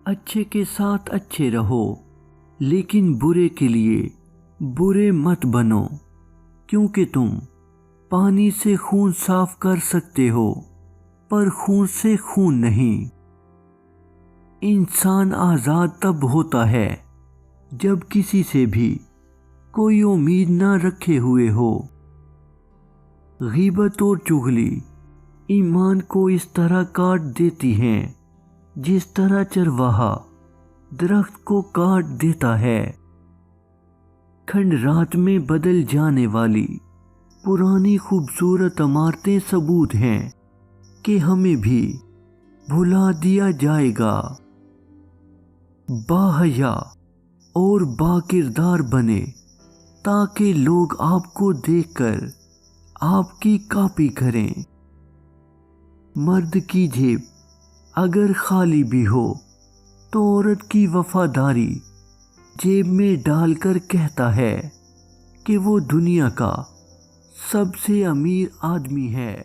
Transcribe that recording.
اچھے کے ساتھ اچھے رہو، لیکن برے کے لیے برے مت بنو، کیونکہ تم پانی سے خون صاف کر سکتے ہو پر خون سے خون نہیں۔ انسان آزاد تب ہوتا ہے جب کسی سے بھی کوئی امید نہ رکھے ہوئے ہو۔ غیبت اور چغلی ایمان کو اس طرح کاٹ دیتی ہیں جس طرح چرواہا درخت کو کاٹ دیتا ہے۔ کھنڈ رات میں بدل جانے والی پرانی خوبصورت عمارتیں ثبوت ہیں کہ ہمیں بھی بھلا دیا جائے گا۔ باحیا اور با کردار بنے تاکہ لوگ آپ کو دیکھ کر آپ کی کاپی کریں۔ مرد کی جیب اگر خالی بھی ہو تو عورت کی وفاداری جیب میں ڈال کر کہتا ہے کہ وہ دنیا کا سب سے امیر آدمی ہے۔